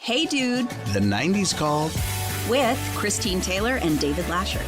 Hey Dude, The 90s Called with Christine Taylor and David Lascher.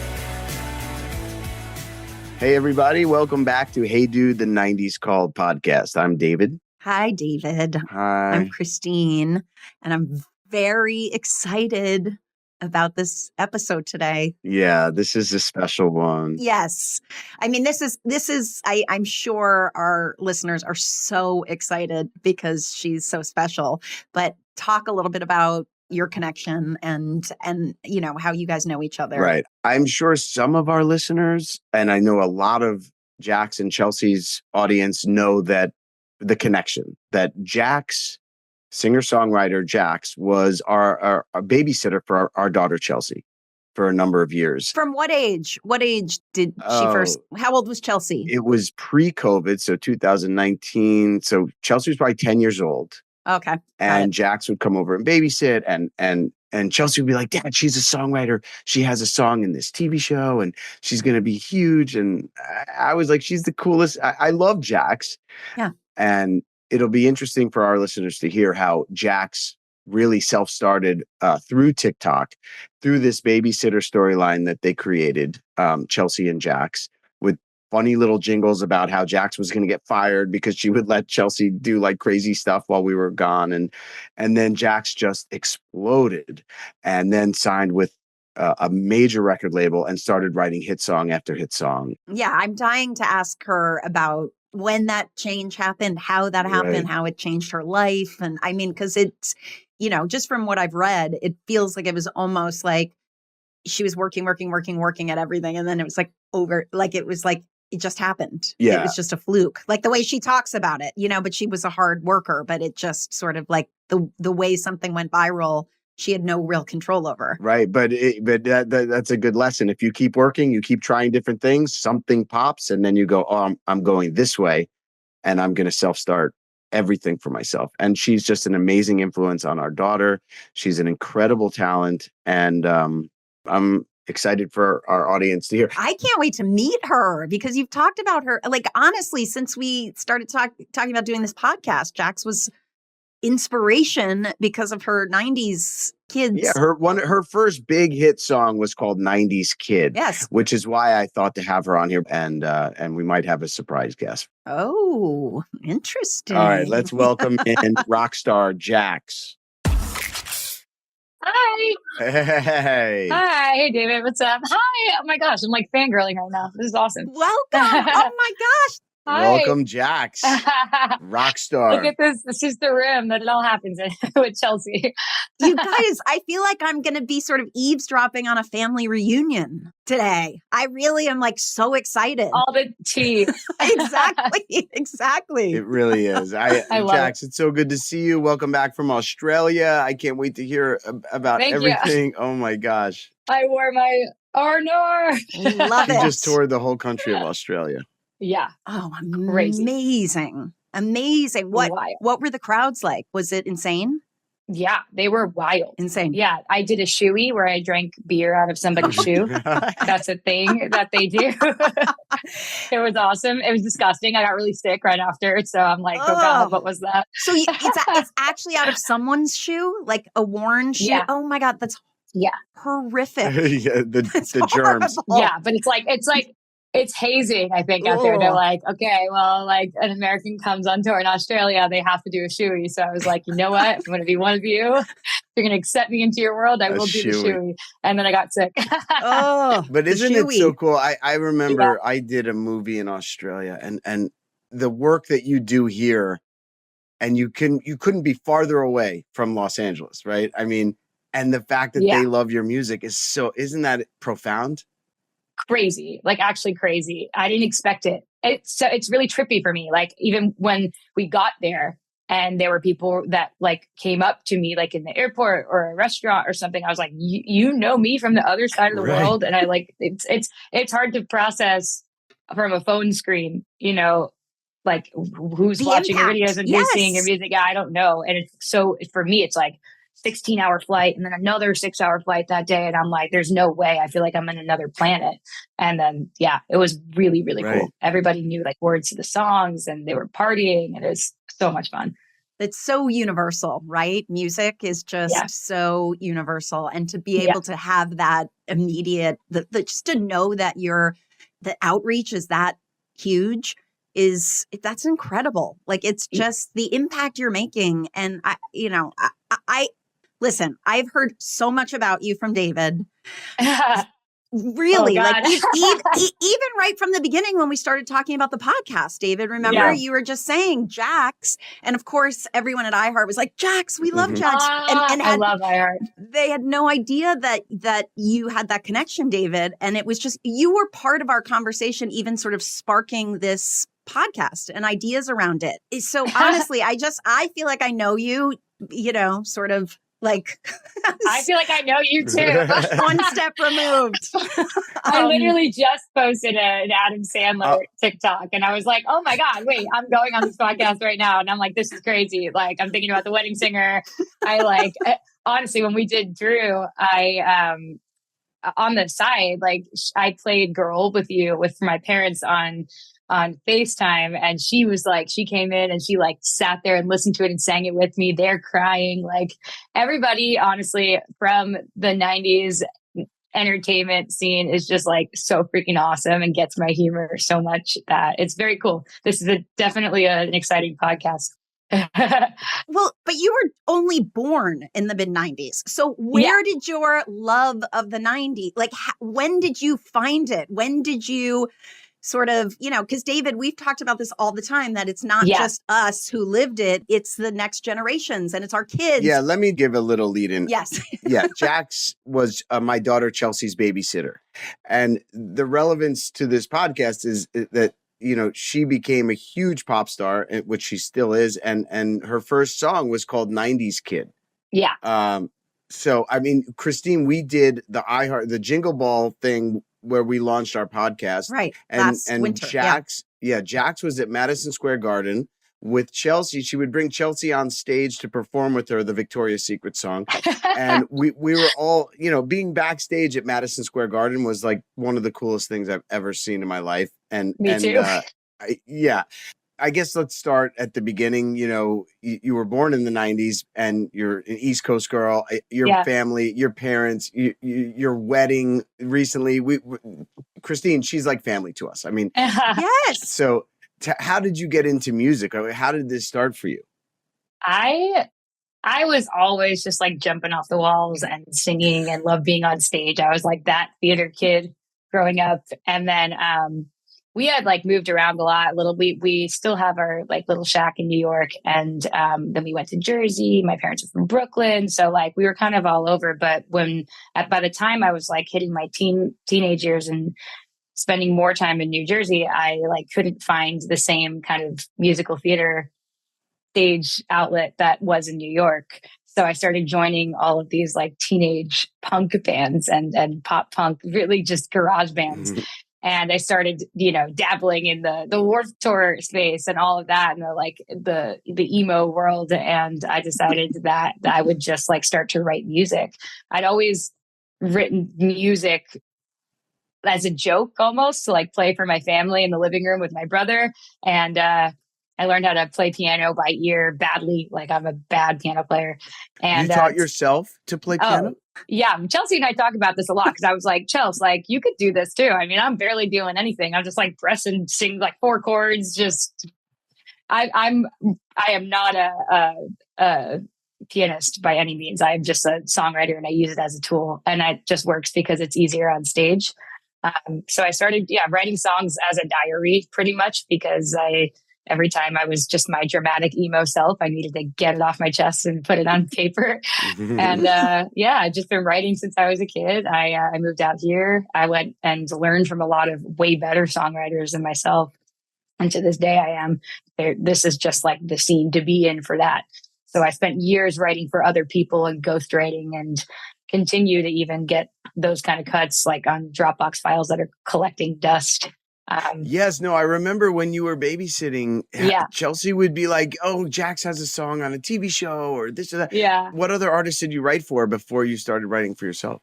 Hey, everybody. Welcome back to Hey Dude, the 90s Called podcast. I'm David. Hi, David. Hi. I'm Christine, and I'm very excited about this episode today. Yeah, this is a special one. Yes. I mean, I'm sure our listeners are so excited because she's so special, but talk a little bit about your connection and you know, how you guys know each other. Right. I'm sure some of our listeners, and I know a lot of JAX and Chelsea's audience know that the connection that JAX, singer-songwriter JAX, was our babysitter for our daughter Chelsea for a number of years. From what age? What age did she first? How old was Chelsea? It was pre-COVID, so 2019. So Chelsea was probably 10 years old. Okay. And JAX would come over and babysit, and Chelsea would be like, "Dad, she's a songwriter. She has a song in this TV show, and she's going to be huge." And I was like, "She's the coolest." I love JAX. Yeah. And it'll be interesting for our listeners to hear how JAX really self-started through TikTok, through this babysitter storyline that they created, Chelsea and JAX, with funny little jingles about how JAX was going to get fired because she would let Chelsea do like crazy stuff while we were gone. And then JAX just exploded and then signed with a major record label and started writing hit song after hit song. Yeah, I'm dying to ask her about when that change happened, how that happened, Right. how it changed her life. And I mean, because it's, you know, just from what I've read, it feels like it was almost like she was working at everything. And then it was like over, like it was like, it just happened. Yeah. It was just a fluke, like the way she talks about it, you know, but she was a hard worker, but it just sort of like the way something went viral, she had no real control over. Right. But that's a good lesson. If you keep working, you keep trying different things, something pops, and then you go, "Oh, I'm going this way, and I'm going to self-start everything for myself." And she's just an amazing influence on our daughter. She's an incredible talent. And I'm excited for our audience to hear. I can't wait to meet her because you've talked about her. Like, honestly, since we started talking about doing this podcast, JAX was inspiration because of her 90s kids. Yeah, her first big hit song was called 90s Kid. Yes. Which is why I thought to have her on here, and we might have a surprise guest. Oh, interesting. All right, let's welcome in rock star JAX. Hi. Hey. Hi. Hey, David. What's up? Hi. Oh my gosh. I'm like fangirling right now. This is awesome. Welcome. Oh my gosh. Hi. Welcome, JAX. Rock star. Look at this. This is the room that it all happens in with Chelsea. You guys, I feel like I'm going to be sort of eavesdropping on a family reunion today. I really am like so excited. All the tea. Exactly. It really is. I love JAX, it's so good to see you. Welcome back from Australia. I can't wait to hear about Thank you. everything. Oh my gosh. I wore my Arnor. Love You it. just toured the whole country of Australia. Yeah. Oh, Crazy. Amazing. Wild. What were the crowds like? Was it insane? Yeah. They were wild. Insane. Yeah. I did a shoey where I drank beer out of somebody's shoe. That's a thing that they do. It was awesome. It was disgusting. I got really sick right after. So I'm like, oh God, what was that? So it's actually out of someone's shoe, like a worn shoe. Yeah. Oh my God, that's horrific. Yeah, the germs. Horrible. Yeah, but it's hazing, I think, out there. They're like, okay, well, like an American comes on tour in Australia, they have to do a shoey. So I was like, you know what? I'm going to be one of you. If you're going to accept me into your world, I will do the shoey. And then I got sick. But isn't it so cool? I remember Yeah. I did a movie in Australia, and the work that you do here, and you couldn't be farther away from Los Angeles, right? I mean, and the fact that they love your music isn't that profound? Crazy, like actually crazy. I didn't expect it. It's really trippy for me. Like even when we got there and there were people that like came up to me like in the airport or a restaurant or something, I was like, you know me from the other side of the world. And I like, it's hard to process from a phone screen, you know, like who's The watching impact. your videos and Yes. who's seeing your music. Yeah, I don't know. And it's so for me, it's like 16-hour flight and then another 6-hour flight that day. And I'm like, there's no way. I feel like I'm in another planet. And then, yeah, it was really, really cool. Everybody knew like words to the songs and they were partying and it was so much fun. It's so universal, right? Music is just so universal. And to be able to have that immediate, just to know that the outreach is that huge that's incredible. Like, it's just the impact you're making. And I listen, I've heard so much about you from David. Really, like even right from the beginning when we started talking about the podcast, David, remember you were just saying JAX, and of course everyone at iHeart was like, JAX, we love JAX, and I love iHeart. They had no idea that you had that connection, David, and it was just, you were part of our conversation, even sort of sparking this podcast and ideas around it. So honestly, I feel like I know you, sort of. Like, I feel like I know you too. One step removed. I literally just posted an Adam Sandler TikTok, and I was like, "Oh my god, wait! I'm going on this podcast right now," and I'm like, "This is crazy!" Like, I'm thinking about The Wedding Singer. Honestly, when we did Drew, I on the side, like, I played girl with my parents on FaceTime, and she was like, she came in and she like sat there and listened to it and sang it with me. They're crying. Like, everybody, honestly, from the 90s entertainment scene is just like so freaking awesome and gets my humor so much that it's very cool. This is definitely an exciting podcast. Well, but you were only born in the mid 90s. So where did your love of the 90s, like, when did you find it? When did you sort of, because David, we've talked about this all the time, that it's not just us who lived it, it's the next generations and it's our kids. Yeah, let me give a little lead in. Yes. Yeah, JAX was my daughter Chelsea's babysitter. And the relevance to this podcast is that, she became a huge pop star, which she still is. And her first song was called 90s Kid. Yeah. So, I mean, Christine, we did the Jingle Ball thing where we launched our podcast. Right. And winter. JAX, JAX was at Madison Square Garden with Chelsea. She would bring Chelsea on stage to perform with her the Victoria's Secret song. And we were all, being backstage at Madison Square Garden was like one of the coolest things I've ever seen in my life. And me too. I guess let's start at the beginning. You were born in the 90s and you're an East Coast girl. Your family, your parents, your wedding recently. Christine, she's like family to us. I mean, yes. So how did you get into music? How did this start for you? I was always just like jumping off the walls and singing and loved being on stage. I was like that theater kid growing up. And then, we had like moved around a lot. We still have our like little shack in New York, and then we went to Jersey. My parents are from Brooklyn, so like we were kind of all over. But by the time I was like hitting my teenage years and spending more time in New Jersey, I like couldn't find the same kind of musical theater stage outlet that was in New York. So I started joining all of these like teenage punk bands and pop punk, really just garage bands. And I started, dabbling in the Warped Tour space and all of that, and the emo world. And I decided that I would just like start to write music. I'd always written music as a joke, almost, to like play for my family in the living room with my brother. And I learned how to play piano by ear badly. Like, I'm a bad piano player. And you taught yourself to play piano? Yeah, Chelsea and I talk about this a lot because I was like, Chelsea, like, you could do this too. I mean, I'm barely doing anything. I'm just like press and sing like 4 chords. Just, I am not a pianist by any means. I am just a songwriter, and I use it as a tool, and it just works because it's easier on stage. So I started, writing songs as a diary, pretty much, because every time I was just my dramatic emo self, I needed to get it off my chest and put it on paper. And I've just been writing since I was a kid. I moved out here. I went and learned from a lot of way better songwriters than myself. And to this day, I am. This is just like the scene to be in for that. So I spent years writing for other people and ghostwriting, and continue to even get those kind of cuts like on Dropbox files that are collecting dust. Yes, no, I remember when you were babysitting, Chelsea would be like, oh, JAX has a song on a TV show or this or that. Yeah. What other artists did you write for before you started writing for yourself?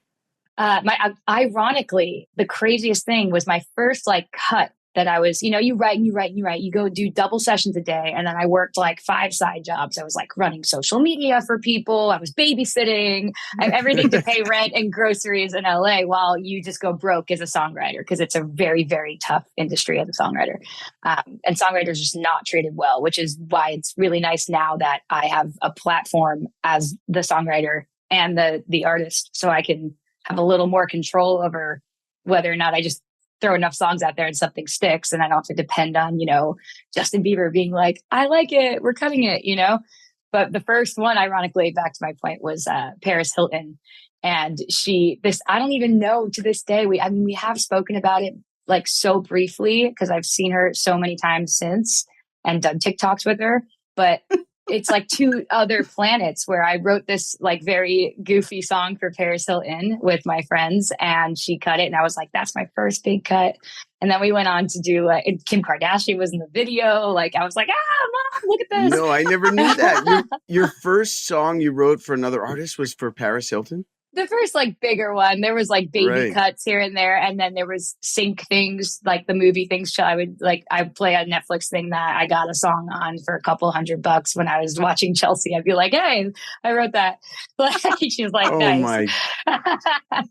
Ironically, the craziest thing was my first like cut that I was, you write and you write and you write, you go do double sessions a day. And then I worked like 5 side jobs. I was like running social media for people. I was babysitting. I have everything to pay rent and groceries in LA while you just go broke as a songwriter, because it's a very, very tough industry as a songwriter. And songwriters are just not treated well, which is why it's really nice now that I have a platform as the songwriter and the artist, so I can have a little more control over whether or not I just throw enough songs out there and something sticks, and I don't have to depend on, Justin Bieber being like, I like it, we're cutting it, But the first one, ironically, back to my point, was Paris Hilton. And I don't even know to this day, we have spoken about it like so briefly, because I've seen her so many times since and done TikToks with her, but it's like 2 other planets, where I wrote this like very goofy song for Paris Hilton with my friends, and she cut it. And I was like, that's my first big cut. And then we went on to do Kim Kardashian was in the video. Like, I was like, Mom, look at this. No, I never knew that. Your first song you wrote for another artist was for Paris Hilton? The first like bigger one, there was like baby cuts here and there, and then there was sync things, like the movie things. I play a Netflix thing that I got a song on for a couple $100 when I was watching Chelsea. I'd be like, hey, I wrote that. She was like, oh nice. My.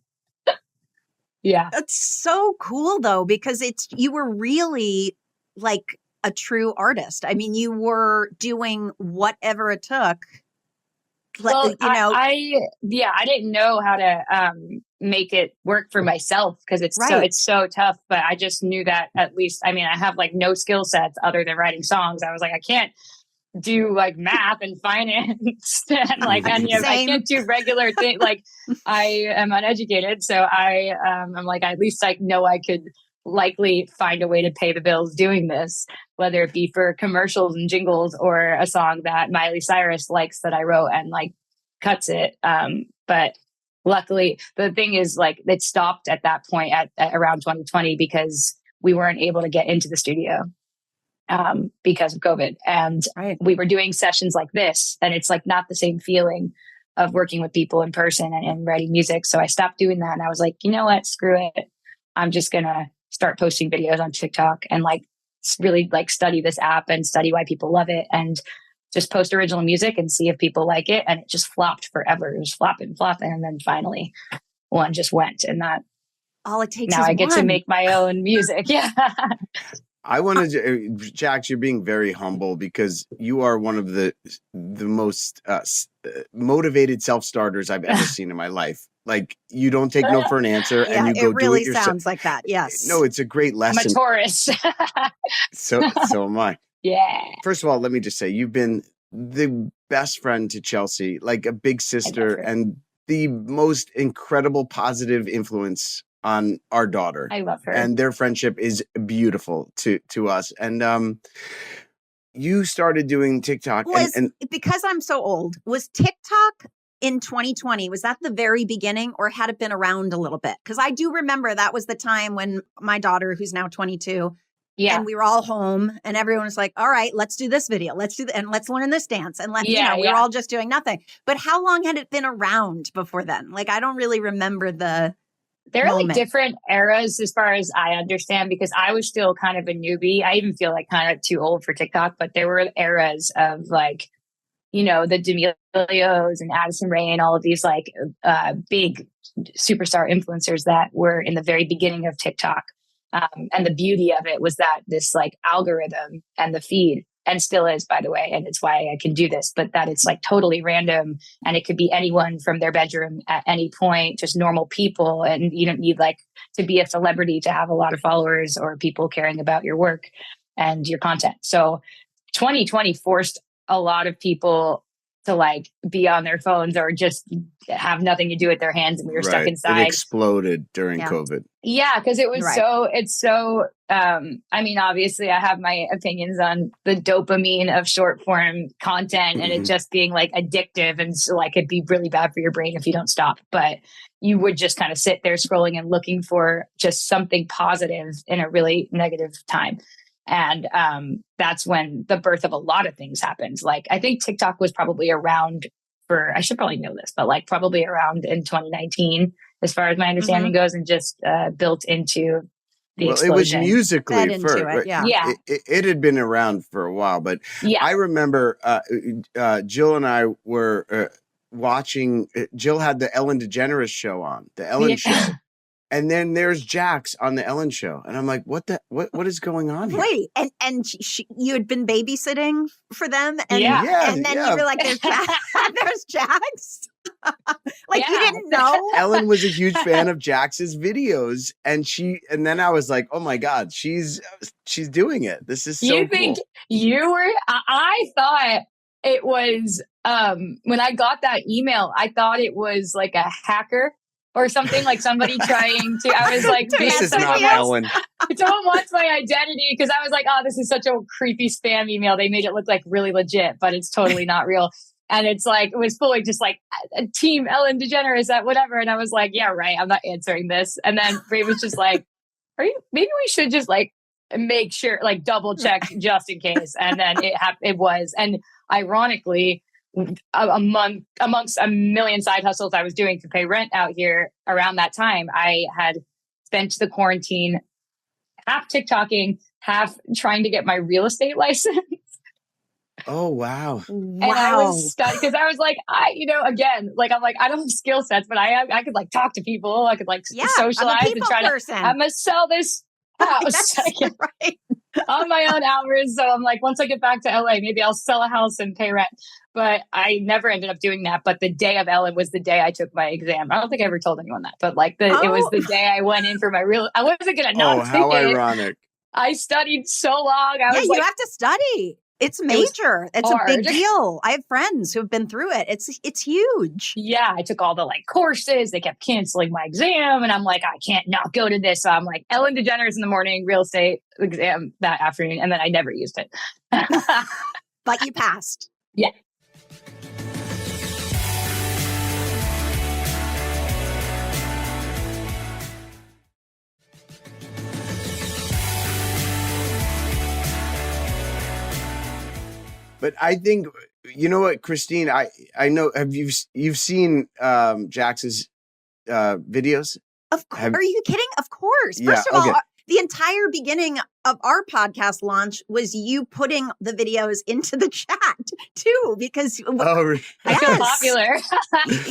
Yeah, that's so cool though, because you were really like a true artist. I mean, you were doing whatever it took. Well, I didn't know how to make it work for myself, because it's so tough. But I just knew that at least, I have like no skill sets other than writing songs. I was like, I can't do like math and finance and I can't do regular things. Like, I am uneducated, so I'm like, at least I know I could likely find a way to pay the bills doing this, whether it be for commercials and jingles or a song that Miley Cyrus likes that I wrote and like cuts it. But luckily, the thing is, like, it stopped at that point at around 2020, because we weren't able to get into the studio because of COVID. And we were doing sessions like this, and it's like not the same feeling of working with people in person and writing music. So I stopped doing that. And I was like, you know what, screw it. I'm just going to start posting videos on TikTok and like really like study this app and study why people love it, and just post original music and see if people like it. And it just flopped forever. It was flopping. And then finally one just went, and that all it takes now is I get to make my own music. Yeah. I wanted to, JAX, you're being very humble, because you are one of the most motivated self-starters I've ever seen in my life. Like, you don't take no for an answer, and you go do it yourself. Sounds like that. Yes. No, it's a great lesson. I'm a Taurus. So am I. Yeah. First of all, let me just say, you've been the best friend to Chelsea, like a big sister, and the most incredible positive influence on our daughter. I love her. And their friendship is beautiful to us. And you started doing TikTok. And because I'm so old, was TikTok in 2020, was that the very beginning, or had it been around a little bit? Because I do remember that was the time when my daughter, who's now 22, and we were all home, and everyone was like, all right, let's do this video. Let's do that. And let's learn this dance. And we were all just doing nothing. But how long had it been around before then? Like, I don't really remember there are like different eras as far as I understand, because I was still kind of a newbie. I even feel like kind of too old for TikTok, but there were eras of like, the D'Amelios and Addison Rae and all of these like big superstar influencers that were in the very beginning of TikTok. And the beauty of it was that this like algorithm and the feed, and still is, by the way, and it's why I can do this, but that it's like totally random, and it could be anyone from their bedroom at any point, just normal people. And you don't need like to be a celebrity to have a lot of followers or people caring about your work and your content. So 2020 forced a lot of people to like be on their phones or just have nothing to do with their hands, and we were stuck inside. It exploded during COVID. Yeah, because it was obviously I have my opinions on the dopamine of short form content and it just being like addictive, and so like it'd be really bad for your brain if you don't stop. But you would just kind of sit there scrolling and looking for just something positive in a really negative time. And that's when the birth of a lot of things happens. Like, I think TikTok was probably around I should probably know this, but like probably around in 2019, as far as my understanding goes, and just built into the Well, it was explosion. musically Fed into first. it, Right? yeah. Yeah. It had been around for a while, but Yeah. I remember Jill and I were watching. Jill had the Ellen DeGeneres show on, the Ellen show. And then there's JAX on the Ellen show. And I'm like, what is going on here? Wait, and you had been babysitting for them, and Yeah. and then you were like, "There's Jax." There's Jax. Like you Yeah. didn't know. Ellen was a huge fan of Jax's videos, and then I was like, oh my God, she's doing it. This is so You think cool. you were? I thought it was when I got that email, I thought it was like a hacker or something, like somebody trying to. I was like, This This is not Yes. Ellen. someone wants my identity, because I was like, oh, this is such a creepy spam email. They made it look like really legit, but it's totally not real. And it's like, it was fully just like a team Ellen DeGeneres at whatever. And I was like, yeah, right. I'm not answering this. And then Ray was just like, maybe we should just like make sure, like double check just in case. And then it was. And ironically, amongst a million side hustles I was doing to pay rent out here around that time, I had spent the quarantine half TikToking, half trying to get my real estate license. Oh, wow. And I was stuck because I was like, again, like I'm like, I don't have skill sets, but I could like talk to people. I could like socialize I'm a and people try person. I'm gonna sell this house Right. on my own hours. So I'm like, once I get back to LA, maybe I'll sell a house and pay rent. But I never ended up doing that. But the day of Ellen was the day I took my exam. I don't think I ever told anyone that, but like it was the day I went in for my real. I wasn't gonna not take how it. ironic. I studied so long. I was you like, have to study. It's major. It's a big deal. I have friends who have been through it. It's huge. Yeah, I took all the like courses. They kept canceling my exam, and I'm like, I can't not go to this. So I'm like, Ellen DeGeneres in the morning, real estate exam that afternoon, and then I never used it. But you passed. Yeah. But I think, you know what, Christine, I know, you've seen Jax's videos? Are you kidding? Of course. Yeah, First of all, okay. the entire beginning of our podcast launch was you putting the videos into the chat too, because Oh, I feel popular.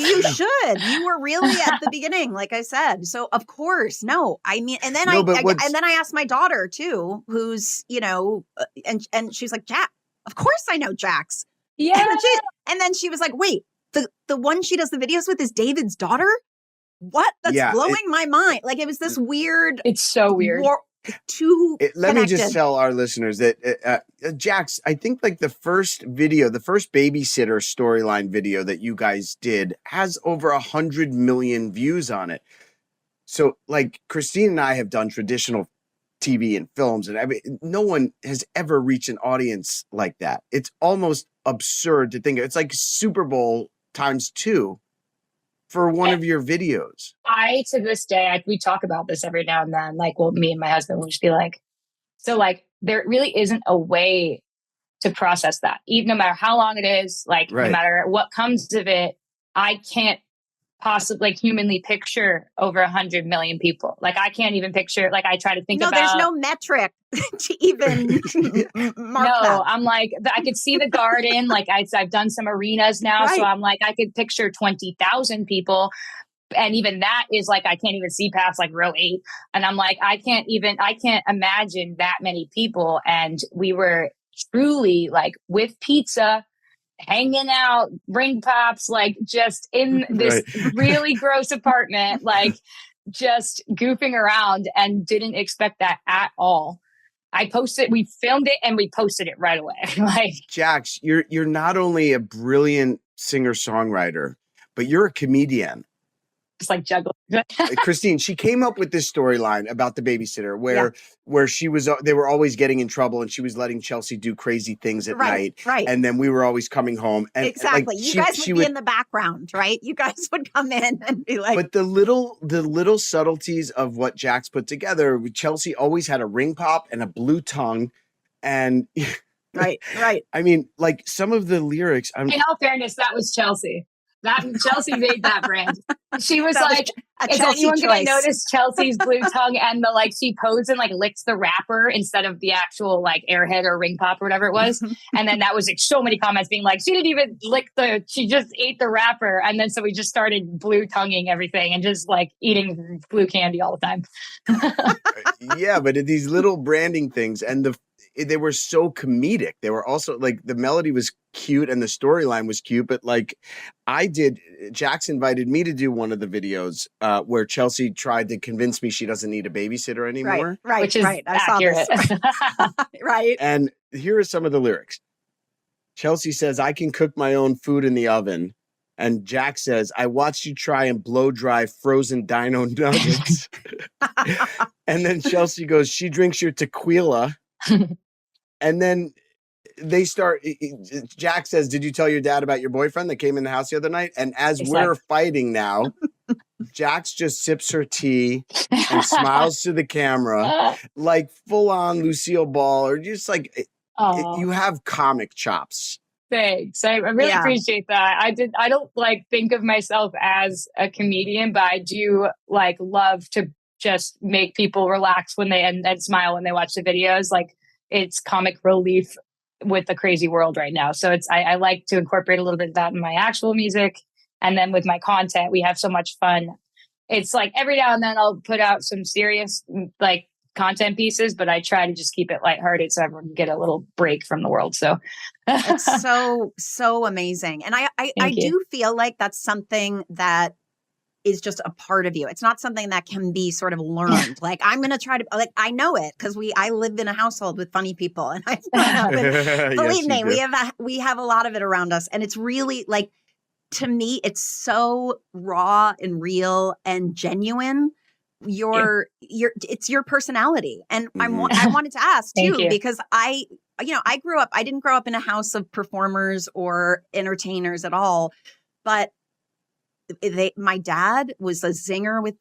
you should. You were really at the beginning, like I said. So of course, no. I mean, and then No, and then I asked my daughter too, who's and she's like, Jax. Of course, I know Jax. Yeah. And then she was like, wait, the one she does the videos with is David's daughter? What? That's blowing my mind. Like it was this weird. It's so weird. Let me just tell our listeners that Jax, I think like the first babysitter storyline video that you guys did has over 100 million views on it. So like Christine and I have done traditional TV and films, and I mean, no one has ever reached an audience like that. It's almost absurd to think it's like Super Bowl ×2 for one of your videos. To this day, we talk about this every now and then. Like, well, me and my husband will just be like, so like, there really isn't a way to process that. Even no matter how long it is, like no matter what comes of it, I can't possibly like humanly picture over 100 million people. Like I can't even picture, like I try to think about. No, there's no metric to even mark that. I'm like, I could see the garden. Like I've done some arenas now. So I'm like, I could picture 20,000 people. And even that is like, I can't even see past like row 8. And I'm like, I can't imagine that many people. And we were truly like with pizza, hanging out, ring pops, like just in this really gross apartment, like just goofing around, and didn't expect that at all. We filmed it and we posted it right away. Like Jax, you're not only a brilliant singer-songwriter, but you're a comedian. Just like juggling. Christine, she came up with this storyline about the babysitter where they were always getting in trouble, and she was letting Chelsea do crazy things at night. Right. And then we were always coming home. And exactly. Like, you guys would be in the background, right? You guys would come in and be like. But the little subtleties of what Jax put together, Chelsea always had a ring pop and a blue tongue. And right. I mean, like some of the lyrics. In all fairness, that was Chelsea. Chelsea made that brand. She was like, A Is Chelsea anyone gonna choice. notice Chelsea's blue tongue and the like she posed and like licks the wrapper instead of the actual like airhead or ring pop or whatever it was? And then that was like so many comments being like, she didn't even lick she just ate the wrapper. And then so we just started blue tonguing everything and just like eating blue candy all the time. Yeah, but these little branding things and they were so comedic. They were also like the melody was cute and the storyline was cute, but like JAX invited me to do one of the videos where Chelsea tried to convince me she doesn't need a babysitter anymore. Right. Which is I accurate. saw this. Right. And here are some of the lyrics. Chelsea says, I can cook my own food in the oven. And Jack says, I watched you try and blow dry frozen dino nuggets. And then Chelsea goes, she drinks your tequila. And then they start, Jack says, did you tell your dad about your boyfriend that came in the house the other night? And as we're fighting now, Jax just sips her tea and smiles to the camera like full on Lucille Ball, or just like you have comic chops. Thanks. I really appreciate that. I don't like think of myself as a comedian, but I do like love to just make people relax when they and smile when they watch the videos. Like it's comic relief with the crazy world right now. So I like to incorporate a little bit of that in my actual music. And then with my content, we have so much fun. It's like every now and then I'll put out some serious like content pieces, but I try to just keep it lighthearted so everyone can get a little break from the world. So it's so amazing. And I do feel like that's something that is just a part of you. It's not something that can be sort of learned. Like I'm going to try to, like, I know it because I live in a household with funny people and believe me, we have a lot of it around us. And it's really like, to me, it's so raw and real and genuine. It's your personality. And I wanted to ask too, because I didn't grow up in a house of performers or entertainers at all, but my dad was a zinger with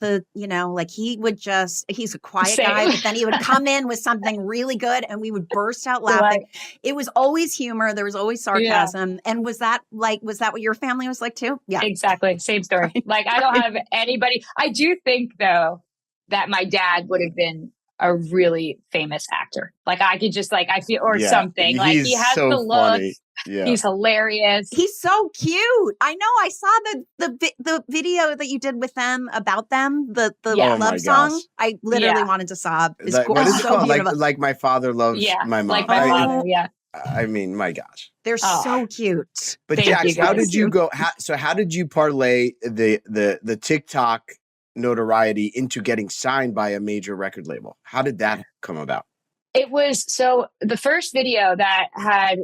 he's a quiet guy, but then he would come in with something really good and we would burst out laughing. It was always humor. There was always sarcasm. Yeah. And was that what your family was like too? Yeah, exactly. Same story. Like I don't have anybody. I do think though that my dad would have been a really famous actor. Like I could just like, I feel, or something like he has the look. Funny. Yeah. He's hilarious. He's so cute. I know. I saw the video that you did with them about them, the love song. Gosh. I literally wanted to sob. It's what is it called? Like my father loves my mom. Like my father. Yeah. I mean, my gosh, they're so cute. But Jax, how did you go? How did you parlay the TikTok notoriety into getting signed by a major record label? How did that come about? It was so the first video that had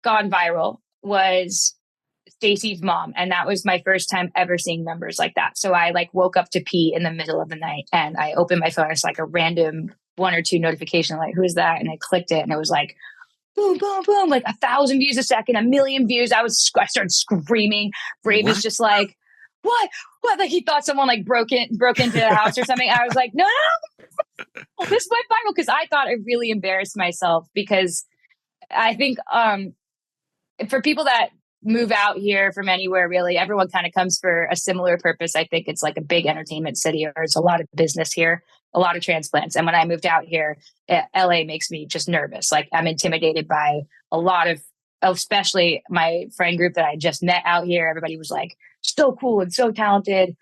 gone viral was Stacy's mom. And that was my first time ever seeing numbers like that. So I like woke up to pee in the middle of the night and I opened my phone. It's like a random 1 or 2 notification, like, who is that? And I clicked it and it was like, boom, boom, boom, like 1,000 views a second, 1 million views. I started screaming. Brave is just like, what? Like he thought someone like broke into the house or something. I was like, no, this went viral because I thought I really embarrassed myself because I think, for people that move out here from anywhere, really, everyone kind of comes for a similar purpose. I think it's like a big entertainment city, or it's a lot of business here, a lot of transplants. And when I moved out here, LA makes me just nervous. Like I'm intimidated by a lot of, especially my friend group that I just met out here. Everybody was like so cool and so talented.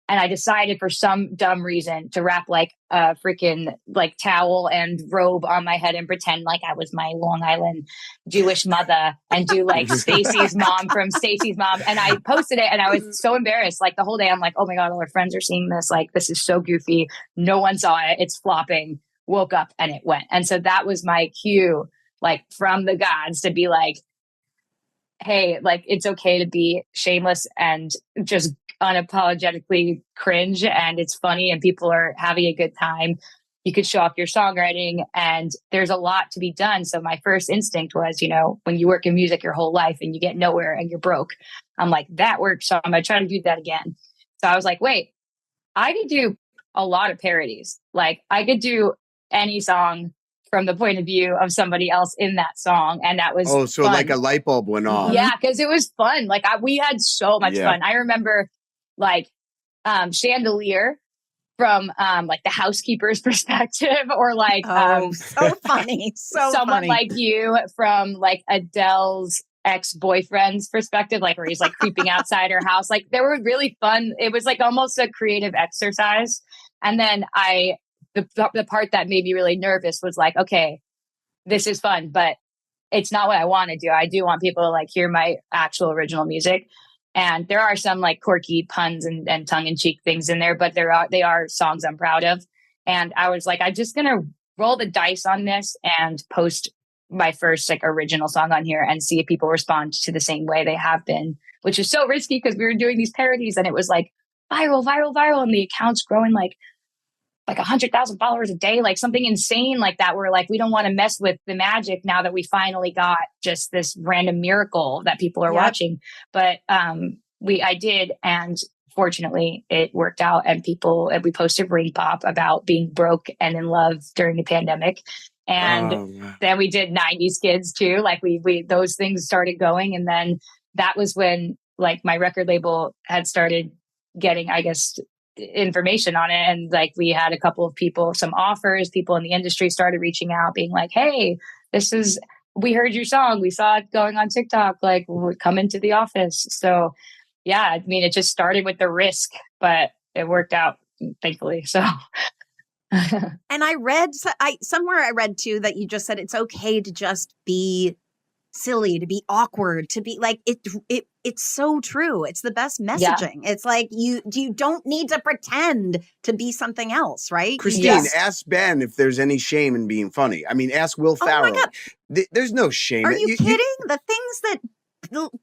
And I decided for some dumb reason to wrap like a freaking like towel and robe on my head and pretend like I was my Long Island Jewish mother and do like Stacy's mom from Stacy's mom. And I posted it and I was so embarrassed. Like the whole day I'm like, oh my God, all our friends are seeing this. Like, this is so goofy. No one saw it. It's flopping. Woke up and it went. And so that was my cue, like from the gods to be like, hey, like it's okay to be shameless and just unapologetically cringe, and it's funny and people are having a good time. You could show off your songwriting and there's a lot to be done. So my first instinct was, when you work in music your whole life and you get nowhere and you're broke, I'm like, that works. So I'm going to try to do that again. So I was like, wait, I could do a lot of parodies. Like I could do any song from the point of view of somebody else in that song. And that was so fun. Like a light bulb went on. Yeah, because it was fun. Like we had so much fun. I remember like chandelier from like the housekeeper's perspective, or like so funny, so someone funny. like you from like Adele's ex-boyfriend's perspective, like where he's like creeping outside her house. Like they were really fun. It was like almost a creative exercise. And then the part that made me really nervous was like, okay, this is fun, but it's not what I want to do. I do want people to like hear my actual original music. And there are some like quirky puns and tongue-in-cheek things in there, but they are songs I'm proud of. And I was like, I'm just gonna roll the dice on this and post my first like original song on here and see if people respond to the same way they have been, which is so risky because we were doing these parodies and it was like viral, and the account's growing like 100,000 followers a day, like something insane like that. We're like, we don't want to mess with the magic now that we finally got just this random miracle that people are watching. But I did, and fortunately it worked out. And we posted Ring Pop about being broke and in love during the pandemic. And then we did 90s Kids too. Like we those things started going. And then that was when like my record label had started getting, I guess, information on it. And like we had a couple of people, some offers, people in the industry started reaching out being like, hey, we heard your song. We saw it going on TikTok, like come into the office. So yeah, I mean, it just started with the risk, but it worked out thankfully. So. And I read too that you just said it's okay to just be silly, to be awkward, to be like it's so true. It's the best messaging. It's like you don't need to pretend to be something else, right? Christine, ask Ben if there's any shame in being funny. I mean, ask Will Ferrell. Oh my God. There's no shame. Are you kidding? The things that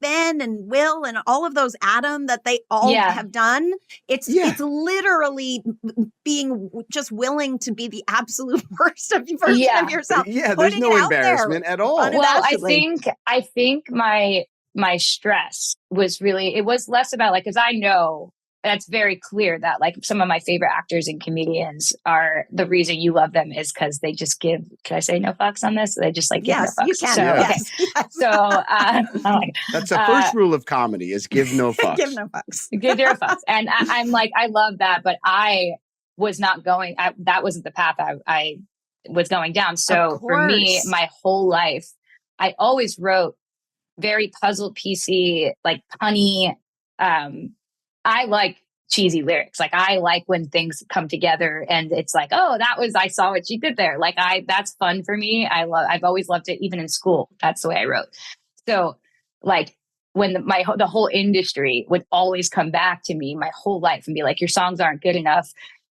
Ben and Will and all of those Adam that they all have done, it's literally being just willing to be the absolute worst version of yourself. Yeah, there's no embarrassment at all. Well, I think my stress was really, it was less about like, because I know that's very clear that like some of my favorite actors and comedians are, the reason you love them is because they just give, can I say no fucks on this? They just like give no fucks. You can. So, yes. So that's the first rule of comedy is give no fucks. Give no fucks. Give zero fucks. And I'm like, I love that, but I was not going, that wasn't the path I was going down. So for me, my whole life, I always wrote very puzzle piecey, like punny. I like cheesy lyrics. Like I like when things come together and it's like, oh, I saw what you did there. Like that's fun for me. I've always loved it. Even in school, that's the way I wrote. So like when the whole industry would always come back to me my whole life and be like, your songs aren't good enough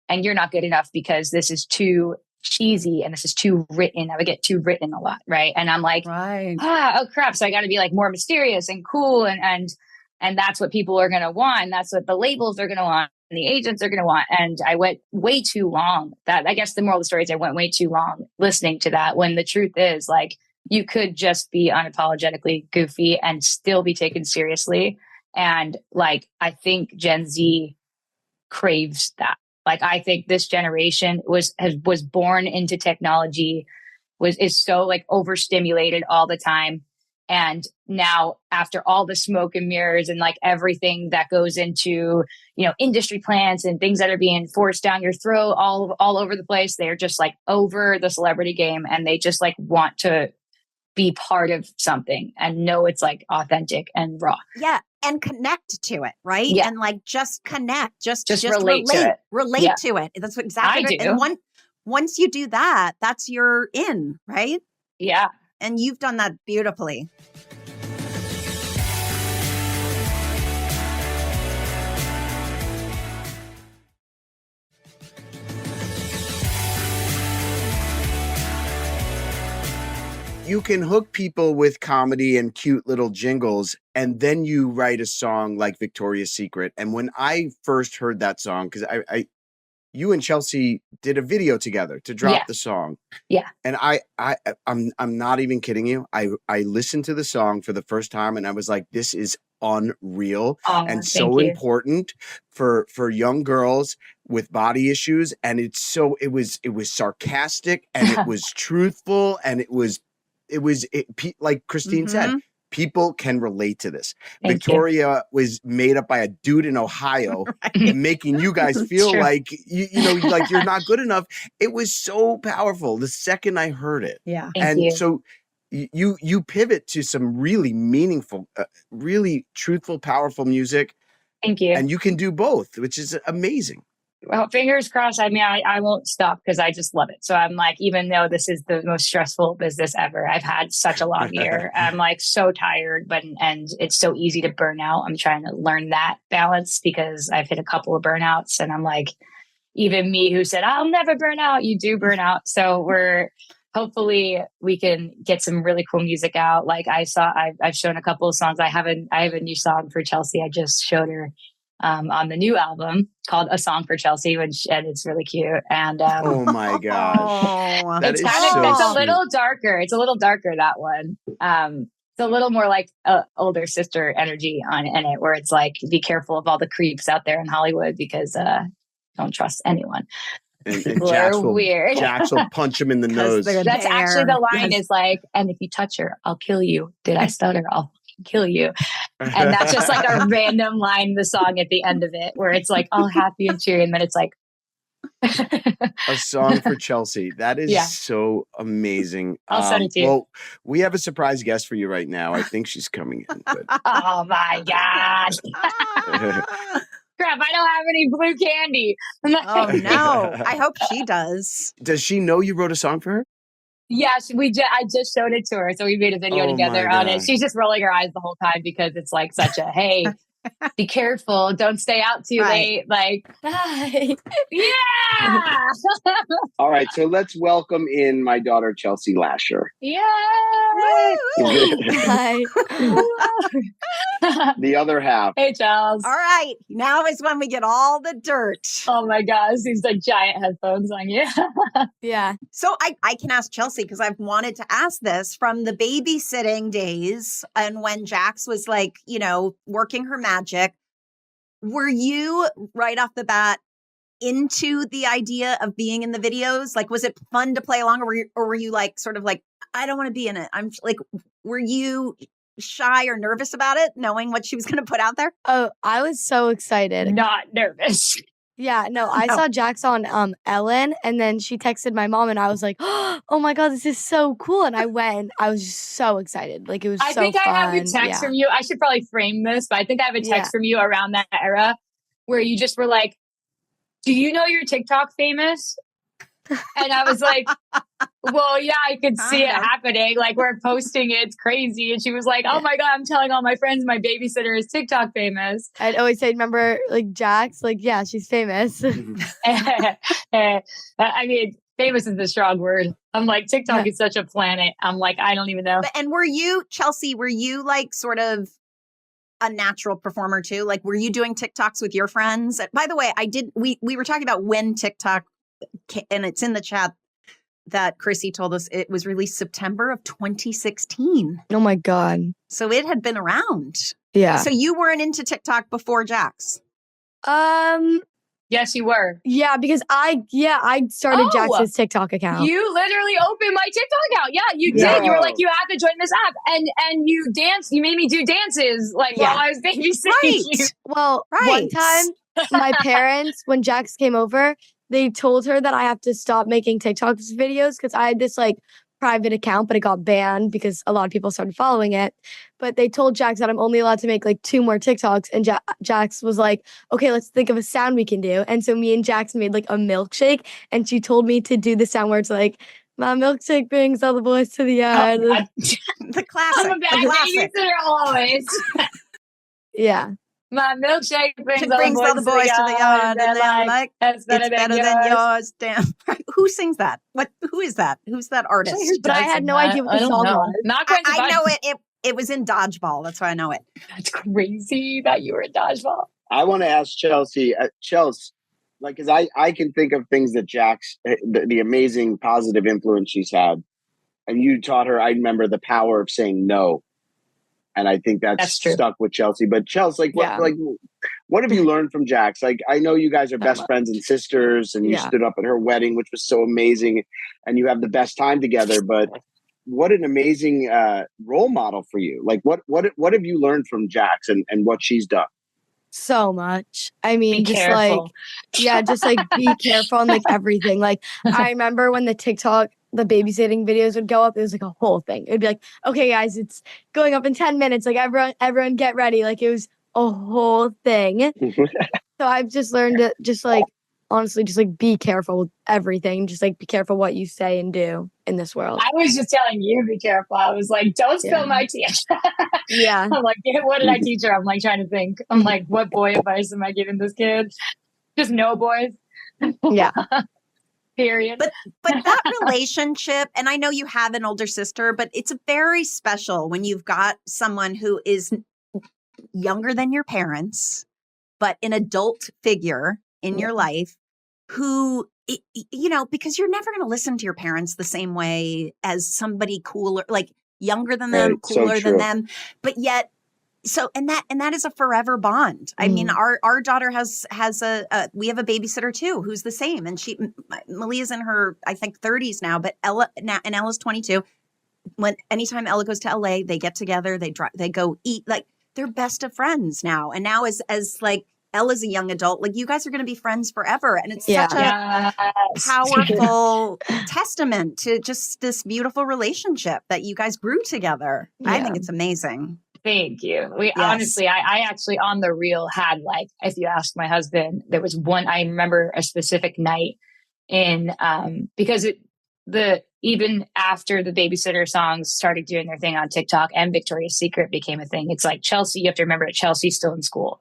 and you're not good enough because this is too cheesy and this is too written. I would get too written a lot. Right. And I'm like, oh crap. So I got to be like more mysterious and cool. And that's what people are going to want. And that's what the labels are going to want. And the agents are going to want. And I went way too long. That, I guess the moral of the story is I went way too long listening to that, when the truth is like, you could just be unapologetically goofy and still be taken seriously. And like, I think Gen Z craves that. Like, I think this generation was born into technology, is so like overstimulated all the time. And now after all the smoke and mirrors and like everything that goes into, industry plans and things that are being forced down your throat all over the place, they're just like over the celebrity game and they just like want to be part of something and know it's like authentic and raw. Yeah. And connect to it, right? Yeah. And like just connect, just relate to it. Relate to it. That's what exactly. I do. And once you do that, that's your in, right? Yeah. And you've done that beautifully. You can hook people with comedy and cute little jingles, and then you write a song like Victoria's Secret. And when I first heard that song, because you and Chelsea did a video together to drop the song. Yeah. And I'm not even kidding you. I listened to the song for the first time and I was like, this is unreal and so important for young girls with body issues. And it was sarcastic and it was truthful and it was like Christine said, people can relate to this. Thank Victoria was made up by a dude in Ohio, and making you guys feel True. like like you're not good enough. It was so powerful the second I heard it. Yeah. Thank you. So you pivot to some really meaningful, really truthful, powerful music, Thank you. and you can do both, which is amazing. Well, fingers crossed. I mean, I won't stop because I just love it. So I'm like, even though this is the most stressful business ever, I've had such a long year. I'm like so tired, and it's so easy to burn out. I'm trying to learn that balance because I've hit a couple of burnouts, and I'm like, even me who said, I'll never burn out, you do burn out. So hopefully we can get some really cool music out. Like I've shown a couple of songs. I have a new song for Chelsea. I just showed her on the new album called A Song for Chelsea, and it's really cute. And Oh my gosh. That it's is kind of, it's a sweet. little darker. It's a little darker, that one. It's a little more like older sister energy in it, where it's like, be careful of all the creeps out there in Hollywood because don't trust anyone. And People Jax are will, weird. Jax will punch him in the 'Cause nose. they're That's actually the line Yes. is like, and if you touch her, I'll kill you. Did I stutter? I'll kill you. And that's just like a random line in the song at the end of it, where it's like all happy and cheery, and then it's like A Song for Chelsea. That is Yeah. so amazing. I'll send it to you. Well, we have a surprise guest for you right now. I think she's coming in. But oh my gosh. Ah. Crap, I don't have any blue candy. Oh no. I hope she does. does she know you wrote a song for her? Yes, I just showed it to her. So we made a video Oh together my on it. God. She's just rolling her eyes the whole time because it's like such a, hey, be careful. Don't stay out too Right. late. Like, Hi. yeah. All right, so let's welcome in my daughter, Chelsea Lascher. Yeah. Hi. The other half. Hey, Charles. All right. Now is when we get all the dirt. Oh my gosh, these like giant headphones on you. Yeah. So I can ask Chelsea because I've wanted to ask this from the babysitting days and when Jax was like, working her magic. Were you right off the bat into the idea of being in the videos? Like, was it fun to play along, or were you like sort of like, I don't want to be in it? I'm like, were you shy or nervous about it, knowing what she was going to put out there? Oh, I was so excited. Not nervous. Yeah, no, I No. saw Jax on Ellen, and then she texted my mom, and I was like, oh my God, this is so cool. And I went, and I was just so excited. Like, it was I so think fun. I have a text Yeah. from you. I should probably frame this, but I think I have a text from you around that era where you just were like, do you know you're TikTok famous? And I was like, well, yeah, I could see it Kind of. happening. Like, we're posting it. It's crazy. And she was like, oh my God, I'm telling all my friends my babysitter is TikTok famous. I'd always say, remember, like, Jax? Like, yeah, she's famous. I mean, famous is the strong word. I'm like, TikTok is such a planet. I'm like, I don't even know. And were you, Chelsea, like sort of a natural performer too? Like, were you doing TikToks with your friends? By the way, we were talking about when TikTok, and it's in the chat that Chrissy told us it was released September of 2016. Oh my God. So it had been around. Yeah. So you weren't into TikTok before Jax? Yes, you were. Yeah, because I started Oh! Jax's TikTok account. You literally opened my TikTok account. Yeah, you Yeah. did. You were like, you have to join this app. And you dance. You made me do dances like Yeah. while I was babysitting you. Right. Well, one Right. time, my parents, when Jax came over, they told her that I have to stop making TikTok videos because I had this like private account, but it got banned because a lot of people started following it. But they told Jax that I'm only allowed to make like 2 more TikToks. And Jax was like, okay, let's think of a sound we can do. And so me and Jax made like a milkshake. And she told me to do the sound where it's like, my milkshake brings all the boys to the yard. The classic. I'm a bad the classic. babysitter always. Yeah. My milkshake brings, It brings all the boys to the yard, and they're like, that's it's better than yours. Damn. Who sings that? Who is that? Who's that artist? But I had no idea what the song was. Not going to I know it. It was in Dodgeball. That's why I know it. That's crazy that you were a dodgeball. I want to ask Chelsea, like, because I can think of things that Jax, the amazing positive influence she's had. And you taught her, I remember, the power of saying no. And I think that's true. stuck with Chelsea. But Chelsea, what have you learned from Jax? Like, I know you guys are best friends and sisters, and you Yeah. stood up at her wedding, which was so amazing, and you have the best time together. But what an amazing role model for you. Like what have you learned from Jax and what she's done? So much. I mean, Be just careful. just like be careful on like everything. Like I remember when the babysitting videos would go up, it was like a whole thing. It'd be like, okay, guys, it's going up in 10 minutes. Like everyone get ready. Like it was a whole thing. So I've just learned to just like, honestly, just like be careful with everything. Just like be careful what you say and do in this world. I was just telling you, be careful. I was like, don't spill my tea. Yeah. I'm like, what did I teach her? I'm like trying to think. I'm like, what boy advice am I giving this kid? Just no boys. Yeah. Period. But that relationship, and I know you have an older sister, but it's very special when you've got someone who is younger than your parents, but an adult figure in your life who, you know, because you're never going to listen to your parents the same way as somebody cooler, like younger than them, cooler than them, but yet. So, and that is a forever bond. I mean, our daughter has we have a babysitter too, who's the same. And Malia's in her, I think 30s now, but Ella's 22. Anytime Ella goes to LA, they get together, they go eat, like they're best of friends now. And now as like Ella's a young adult, like you guys are going to be friends forever. And it's such a powerful testament to just this beautiful relationship that you guys grew together. Yeah. I think it's amazing. Thank you. Honestly, I actually on the reel had like, if you ask my husband, there was one, I remember a specific night because even after the babysitter songs started doing their thing on TikTok and Victoria's Secret became a thing, it's like Chelsea, you have to remember that Chelsea's still in school.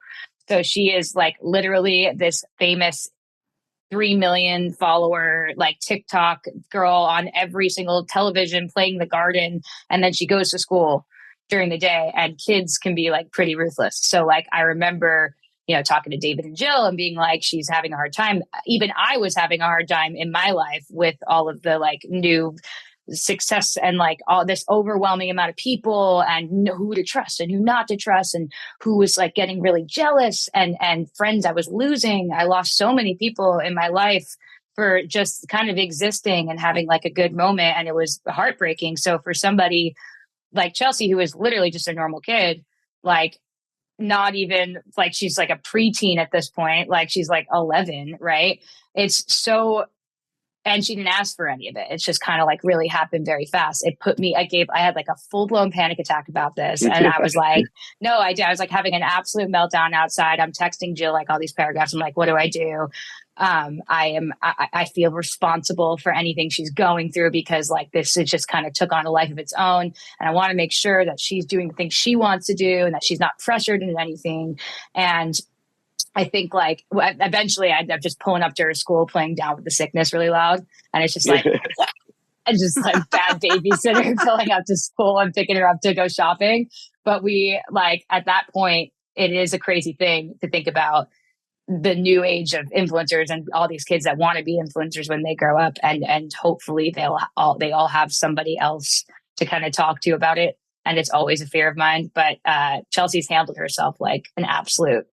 So she is like literally this famous 3 million follower, like TikTok girl on every single television playing the garden. And then she goes to school during the day, and kids can be like pretty ruthless. So like, I remember, you know, talking to David and Jill and being like, she's having a hard time. Even I was having a hard time in my life with all of the like new success and like all this overwhelming amount of people and who to trust and who not to trust and who was like getting really jealous and friends I was losing. I lost so many people in my life for just kind of existing and having like a good moment. And it was heartbreaking. So for somebody like Chelsea, who is literally just a normal kid, like not even like she's like a preteen at this point, like she's like 11, right? It's so, and she didn't ask for any of it. It's just kind of like really happened very fast. It put me, I had like a full blown panic attack about this. And I was like, no, I was like having an absolute meltdown outside. I'm texting Jill like all these paragraphs. I'm like, what do I do? I feel responsible for anything she's going through because like this is just kind of took on a life of its own. And I want to make sure that she's doing the things she wants to do and that she's not pressured into anything. And I think like eventually I'm just pulling up to her school, playing Down with the Sickness really loud. And it's just like, and just like bad babysitter pulling up to school and picking her up to go shopping. But we like at that point, it is a crazy thing to think about the new age of influencers and all these kids that want to be influencers when they grow up, and hopefully they all have somebody else to kind of talk to about it. And it's always a fear of mine. But Chelsea's handled herself like an absolute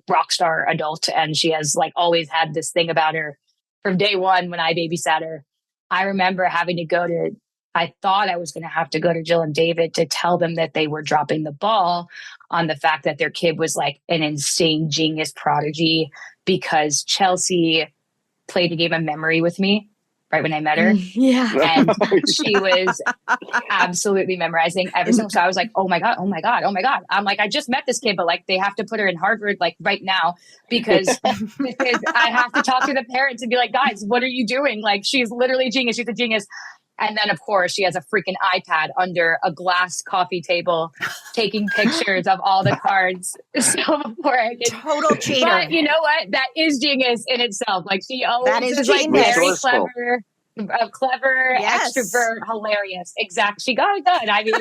rock star adult, and she has like always had this thing about her from day one when I babysat her. I remember having to I thought I was going to have to go to Jill and David to tell them that they were dropping the ball on the fact that their kid was like an insane genius prodigy because Chelsea played a game of memory with me right when I met her. Yeah. And she was absolutely memorizing everything. So I was like, oh my God. I'm like, I just met this kid, but like they have to put her in Harvard like right now because I have to talk to the parents and be like, guys, what are you doing? Like she's literally a genius. She's a genius. And then, of course, she has a freaking iPad under a glass coffee table taking pictures of all the cards. So before I get total cheater. But you know what? That is genius in itself. Like she always is like very clever, extrovert, hilarious. Exactly. She got it done. I mean,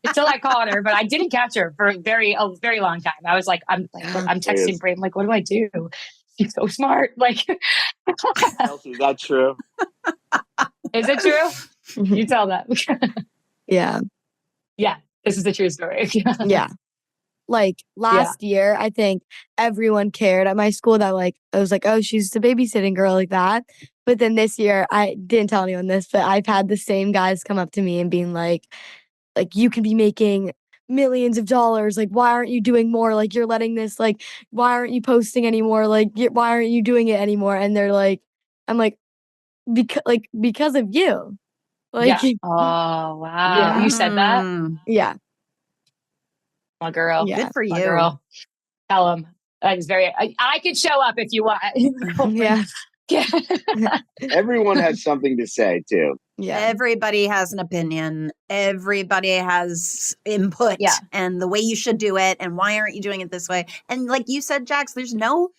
until I caught her, but I didn't catch her for a very long time. I was like, I'm texting Brayden, like, what do I do? She's so smart. Like, Chelsea, that's true. Is it true? You tell that. Yeah. Yeah. This is the true story. Yeah. Like last year, I think everyone cared at my school that like, I was like, oh, she's the babysitting girl like that. But then this year, I didn't tell anyone this, but I've had the same guys come up to me and being like, you can be making millions of dollars. Like, why aren't you doing more? Like, you're letting this, like, why aren't you posting anymore? Like, why aren't you doing it anymore? And they're like, I'm like, because of you. Like, yeah. Oh, wow. Yeah. You said that? Yeah. My girl. Yeah. Good for My you. girl. Tell him. That is very, I could show up if you want. Yeah. Everyone has something to say too. Yeah. Everybody has an opinion. Everybody has input Yeah. and the way you should do it. And why aren't you doing it this way? And like you said, Jax, there's no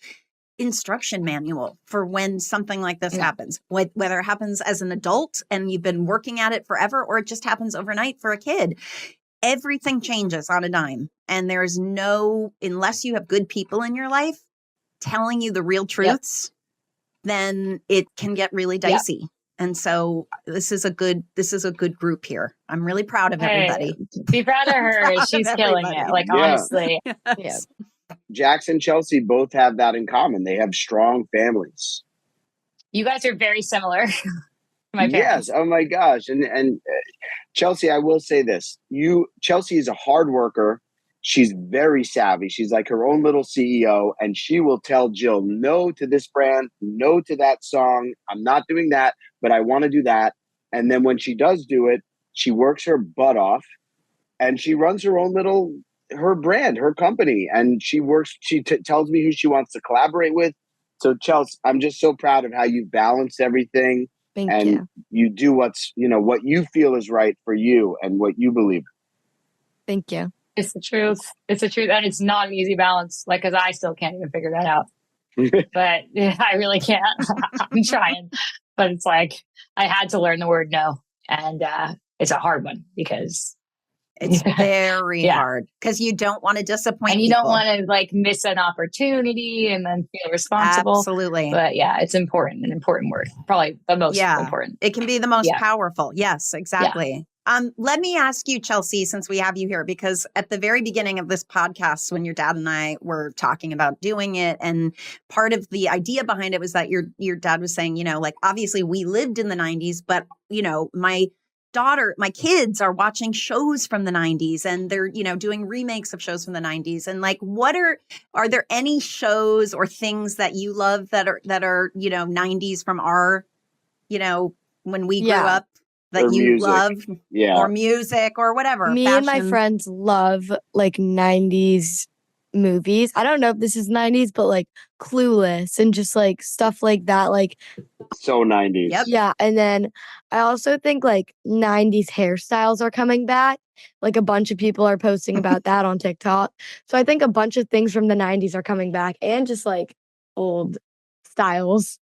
instruction manual for when something like this happens, whether it happens as an adult and you've been working at it forever, or it just happens overnight for a kid. Everything changes on a dime. And there's no, unless you have good people in your life telling you the real truths, then it can get really dicey. And so this is a good group here. I'm really proud of everybody. Be proud of her. Proud of She's killing everybody. it. Like, Yeah. honestly. Yeah. Jax and Chelsea both have that in common. They have strong families. You guys are very similar. My parents. Yes. Oh my gosh. And Chelsea, I will say this. Chelsea is a hard worker. She's very savvy. She's like her own little CEO, and she will tell Jill no to this brand, no to that song. I'm not doing that, but I want to do that. And then when she does do it, she works her butt off and she runs her own her brand, her company. And she tells me who she wants to collaborate with. So Chelsea, I'm just so proud of how you balance everything. Thank and you. you do what you feel is right for you and what you believe. Thank you. It's the truth. It's the truth. And it's not an easy balance. Like, cause I still can't even figure that out. But I really can't. I'm trying. But it's like, I had to learn the word no. And it's a hard one because it's very hard because you don't want to disappoint and you people. don't want to like miss an opportunity and then feel responsible. Absolutely. But yeah, it's an important word. Probably the most important. It can be the most powerful. Yes, exactly. Let me ask you, Chelsea, since we have you here, because at the very beginning of this podcast, when your dad and I were talking about doing it, and part of the idea behind it was that your dad was saying, like, obviously we lived in the 90s, but, my kids are watching shows from the 90s and they're, doing remakes of shows from the 90s. And like, are there any shows or things that you love that are, 90s from our, when we grew up? That you love, or music, or whatever. Me and my friends love like 90s movies. I don't know if this is 90s, but like Clueless and just like stuff like that. Like, so 90s. Yep. Yeah. And then I also think like 90s hairstyles are coming back. Like a bunch of people are posting about that on TikTok. So I think a bunch of things from the 90s are coming back, and just like old styles.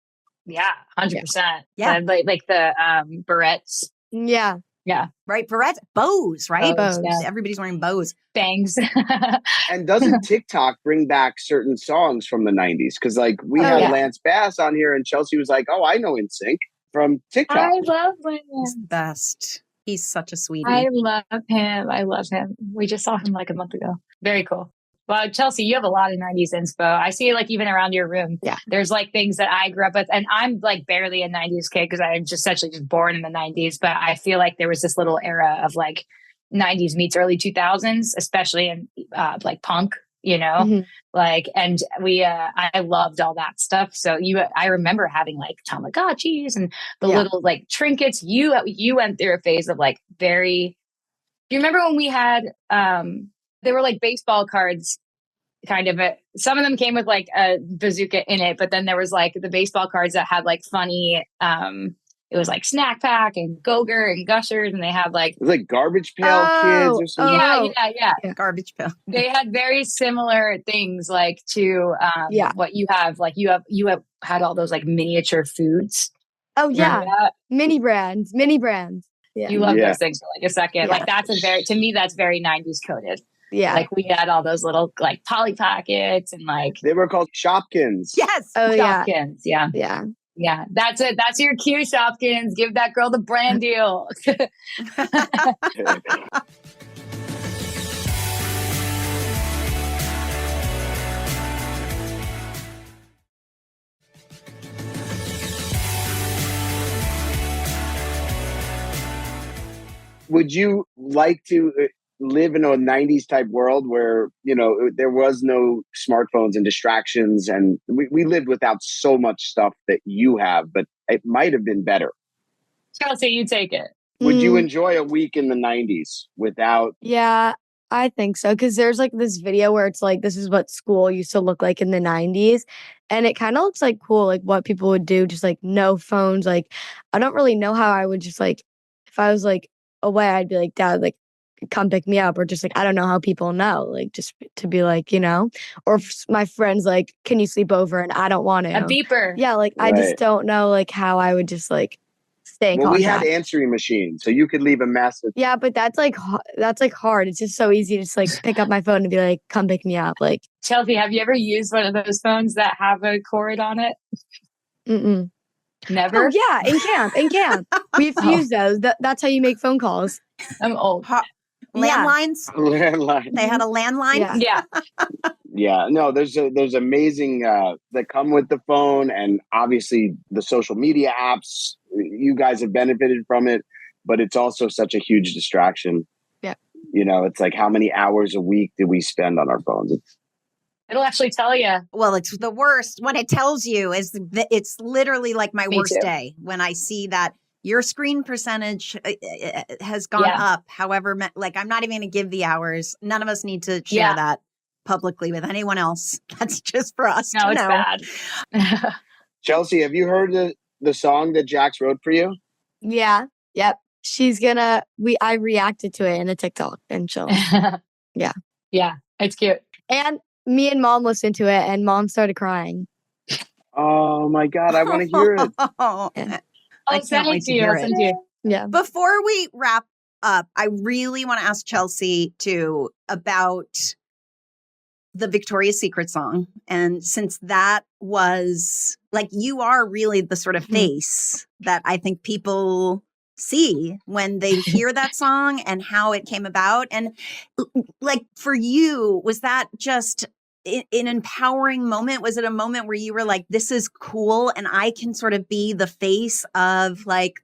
Yeah, 100%. Yeah. Like the barrettes. Yeah. Yeah. Right. Barrettes, bows, right? Bows. Yeah. Everybody's wearing bows. Bangs. And doesn't TikTok bring back certain songs from the 90s? Because like we had Lance Bass on here and Chelsea was like, oh, I know NSYNC from TikTok. I love Lance. He's the best. He's such a sweetie. I love him. We just saw him like a month ago. Very cool. Well, Chelsea, you have a lot of 90s inspo. I see it like even around your room. Yeah. There's like things that I grew up with. And I'm like barely a 90s kid because I'm just essentially just born in the 90s. But I feel like there was this little era of like 90s meets early 2000s, especially in like punk, like, and I loved all that stuff. So I remember having like Tamagotchis and the little like trinkets. You went through a phase of like do you remember when we had, they were like baseball cards, kind of some of them came with like a bazooka in it, but then there was like the baseball cards that had like funny, it was like Snack Pack and Go-Gurt and Gushers, and they had like it was like Garbage Pail Kids or something. Yeah. Garbage Pail. They had very similar things like to what you have. Like you have had all those like miniature foods. Oh yeah, mini brands. Yeah. You love those things for like a second. Like to me that's very 90s coded. Yeah. Like we had all those little like Polly Pockets and like they were called Shopkins. Yes. Oh Shopkins. Yeah. Yeah. That's it. That's your cue, Shopkins. Give that girl the brand deal. would you like to live in a 90s type world where, there was no smartphones and distractions, and we lived without so much stuff that you have, but it might have been better? Chelsea, you take it. Would you enjoy a week in the 90s without? Yeah, I think so. Because there's like this video where it's like, this is what school used to look like in the 90s. And it kind of looks like cool, like what people would do, just like no phones. Like, I don't really know how I would just like, if I was like away, I'd be like, Dad, like, come pick me up. Or just like, I don't know how people know, like, just to be like, or if my friends like, can you sleep over? And I don't want to. A beeper. Yeah, like, I just don't know like how I would just like stay in Well, we contact. had answering machines, so you could leave a message. Yeah, but that's like hard. It's just so easy to just like pick up my phone and be like, come pick me up. Like, Chelsea, have you ever used one of those phones that have a cord on it? Never? Oh yeah, in camp. We have to use those. That's how you make phone calls. I'm old. Landlines? Landline. They had a landline? Yeah. Yeah, no, there's amazing that come with the phone, and obviously the social media apps. You guys have benefited from it, but it's also such a huge distraction. Yeah, it's like, how many hours a week do we spend on our phones? It'll actually tell you. Well, it's the worst. What it tells you is it's literally like my worst day when I see that your screen percentage has gone up. However, like, I'm not even going to give the hours. None of us need to share that publicly with anyone else. That's just for us to know. It's bad. Chelsea, have you heard the song that JAX wrote for you? Yeah. Yep. She's gonna. I reacted to it in a TikTok, and she'll. Yeah. Yeah, it's cute. And me and Mom listened to it, and Mom started crying. Oh my God, I want to hear it. I can't wait to hear it. Yeah. Before we wrap up, I really want to ask Chelsea about the Victoria's Secret song. And since that was like, you are really the sort of face that I think people see when they hear that song and how it came about. And like, for you, was that just an empowering moment? Was it a moment where you were like, this is cool and I can sort of be the face of like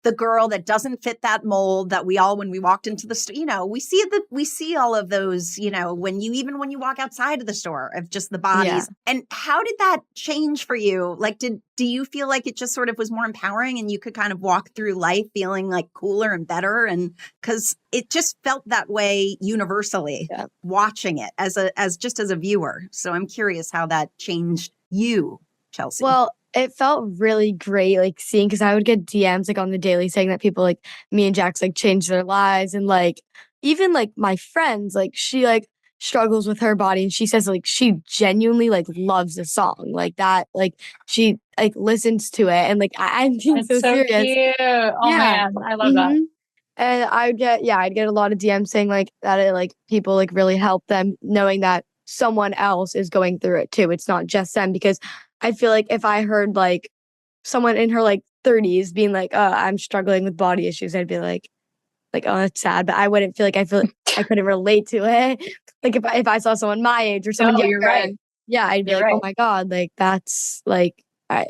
the girl that doesn't fit that mold that when we walked into the store, we see all of those, when you walk outside of the store of just the bodies. Yeah. And how did that change for you? Like, do you feel like it just sort of was more empowering and you could kind of walk through life feeling like cooler and better? And because it just felt that way universally watching it as a viewer. So I'm curious how that changed you, Chelsea. Well, it felt really great, like seeing, because I would get DMs like on the daily saying that people like me and Jax like changed their lives, and like even like my friends, like she like struggles with her body, and she says like she genuinely like loves the song like that, like she like listens to it, and like I'm being so serious. Cute. Oh man, I love that. And I'd get a lot of DMs saying like that it like people like really help them knowing that someone else is going through it too. It's not just them, because I feel like if I heard like someone in her like 30s being like, I'm struggling with body issues, I'd be like, oh, that's sad. But I wouldn't feel like I couldn't relate to it. Like if I saw someone my age or someone younger, you're right. Yeah, I'd be oh my God, like that's like, I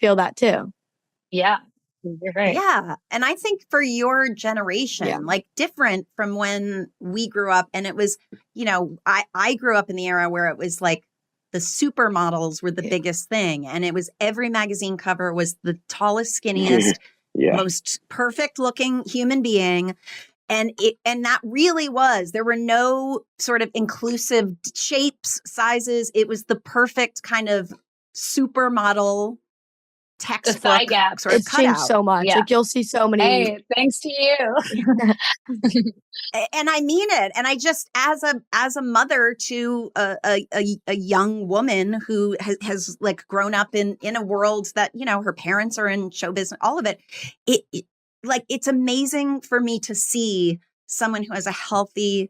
feel that too. Yeah, you're right. Yeah. And I think for your generation, like different from when we grew up, and it was, I grew up in the era where it was like, the supermodels were the biggest thing. And it was every magazine cover was the tallest, skinniest, most perfect looking human being. And that really was, there were no sort of inclusive shapes, sizes. It was the perfect kind of supermodel textbook. The thigh gap. Sort of it's changed so much. Yeah. Like you'll see so many. Hey, thanks to you. And I mean it. And I just, as a mother to a young woman who has like grown up in a world that, her parents are in show business, all of it, it's amazing for me to see someone who has a healthy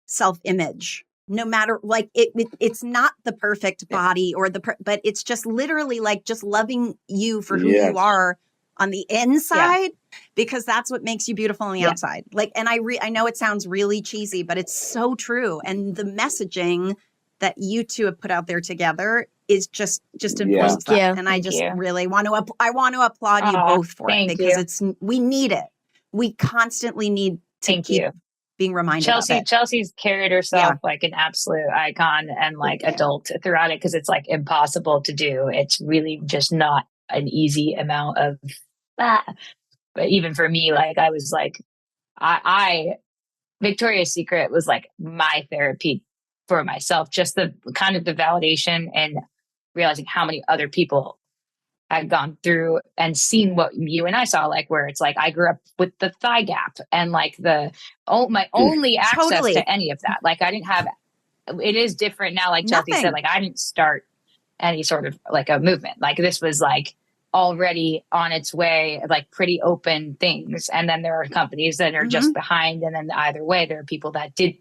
self-image. No matter, like, it's not the perfect body or but it's just literally like just loving you for who you are on the inside, because that's what makes you beautiful on the outside. Like, and I know it sounds really cheesy, but it's so true. And the messaging that you two have put out there together is just enforces that. And I just really want to applaud you both for it, because we need it. we constantly need to Thank keep you. being reminded of it. Chelsea's carried herself like an absolute icon and like adult throughout it, because it's like impossible to do. It's really just not an easy amount of that. But even for me, like I was like, I Victoria's Secret was like my therapy for myself. Just the kind of the validation and realizing how many other people had gone through and seen what you and I saw, like where it's like I grew up with the thigh gap and like my only access to any of that. Like I didn't have, it is different now. Like Chelsea said, like I didn't start any sort of like a movement. Like this was like already on its way, like pretty open things. And then there are companies that are just behind. And then either way, there are people that did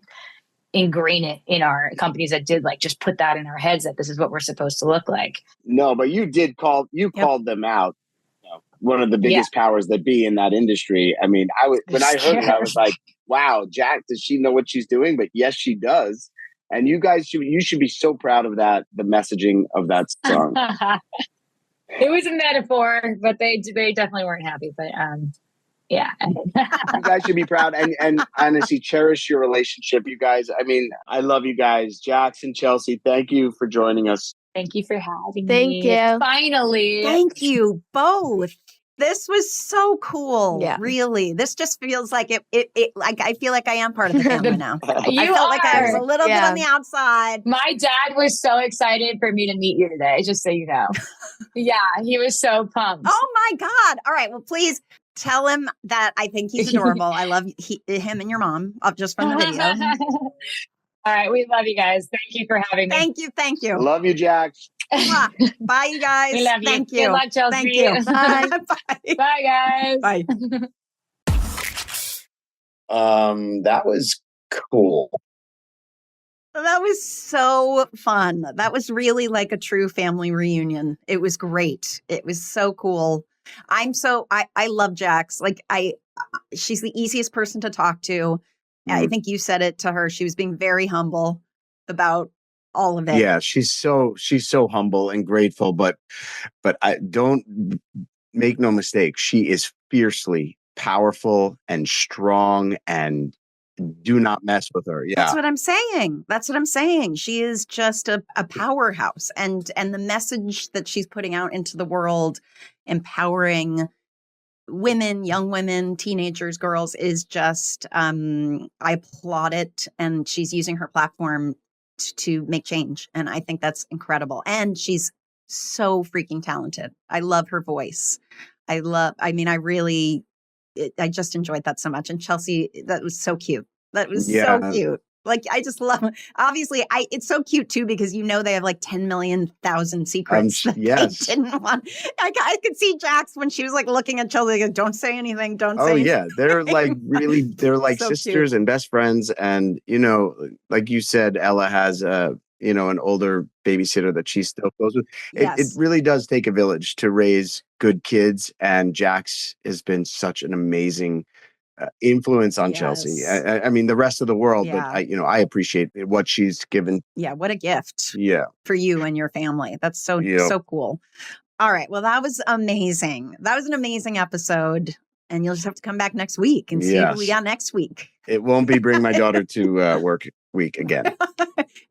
ingrain it in our companies that did like just put that in our heads that this is what we're supposed to look like. No, but you did called them out. You know, one of the biggest powers that be in that industry. I mean, when I heard it, I was like, wow, Jack, does she know what she's doing? But yes, she does. And you guys should be so proud of that, the messaging of that song. It was a metaphor, but they definitely weren't happy. But yeah. You guys should be proud and honestly cherish your relationship, you guys. I mean, I love you guys. Jax and Chelsea, thank you for joining us. Thank you for having me. Thank you. Finally. Thank you both. This was so cool. Yeah. Really. This just feels like it like I feel like I am part of the family now. I felt like I was a little bit on the outside. My dad was so excited for me to meet you today, just so you know. Yeah, he was so pumped. Oh my God. All right. Well, please tell him that I think he's adorable. I love him and your mom just from the video. All right. We love you guys. Thank you for having me. Thank you. Thank you. Love you, Jax. Bye, you guys. We love you. Thank you. Good luck, Chelsea. Thank you. Bye. Bye. Bye, guys. Bye. That was cool. That was so fun. That was really like a true family reunion. It was great. It was so cool. I love Jax. Like she's the easiest person to talk to. I think you said it to her. She was being very humble about all of it. Yeah, she's so humble and grateful, but I don't make no mistake. She is fiercely powerful and strong, and do not mess with her. Yeah. That's what I'm saying. She is just a powerhouse, and the message that she's putting out into the world, empowering women, young women, teenagers, girls, is just, I applaud it. And she's using her platform to make change. And I think that's incredible. And she's so freaking talented. I love her voice. I just enjoyed that so much. And Chelsea, that was so cute. That was so cute. Like, I just love, obviously, it's so cute too, because they have like 10 million secrets. Yes. They didn't want. I could see Jax when she was like looking at Chelsea, like, don't say anything. Don't say anything. Yeah. They're like they're like So sisters cute. and best friends. And, like you said, Ella has an older babysitter that she still goes with. It really does take a village to raise good kids. And Jax has been such an amazing influence on Chelsea. I mean, the rest of the world, but I appreciate what she's given. Yeah, what a gift. Yeah, for you and your family. That's so cool. All right, well, that was amazing. That was an amazing episode, and you'll just have to come back next week and see who we got next week. It won't be bring my daughter to work week again.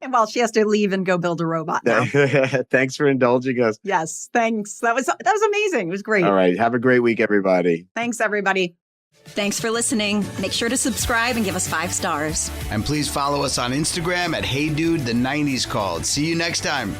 And well, she has to leave and go build a robot now. Thanks for indulging us. Yes, thanks. That was amazing. It was great. All right, have a great week, everybody. Thanks, everybody. Thanks for listening. Make sure to subscribe and give us 5 stars. And please follow us on Instagram at HeyDude, the 90s Called. See you next time.